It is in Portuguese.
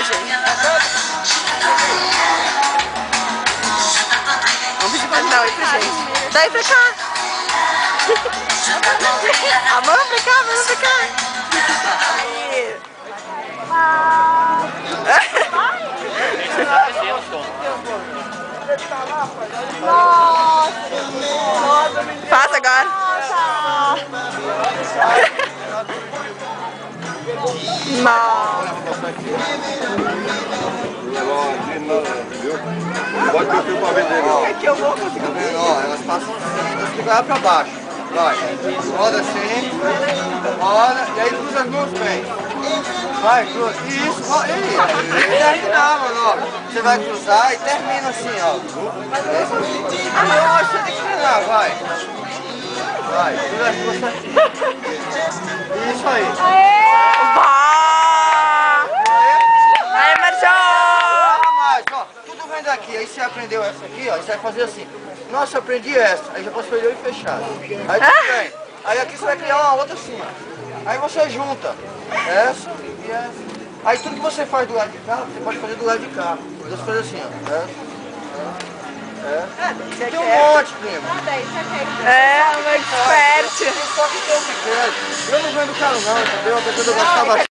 gente. Vamos pedir pra dar oi pra gente. Daí pra cá. A mão pra cá, a mão pra cá. Aí. Nossa, Faz agora. Nossa. Pode perfil pra vender, não. É que eu vou conseguir. Ó, elas passam assim, elas ficam lá pra baixo. Vai. Roda assim, roda, e aí cruza as mãos bem. Vai, cruza. Isso, roda. E terminar, mano, ó. Você vai cruzar e termina assim, ó. Não, você tem que treinar, vai. Vai, cruza as duas assim. Isso aí. Aí, Marjão! Mais, ó, tudo vem daqui, aí você aprendeu essa aqui, ó, e você vai fazer assim. Nossa, eu aprendi essa, aí já posso fazer olho fechado. Aí tudo bem. Aí aqui você vai criar uma outra assim, ó. Aí você junta essa e essa. Aí tudo que você faz do lado de cá, você pode fazer do lado de cá. Você faz assim, ó. Tem um monte, primo. É, uma expert. Só que tem o que quer. Eu não vendo caro não, entendeu? Apesar de eu gostar bastante.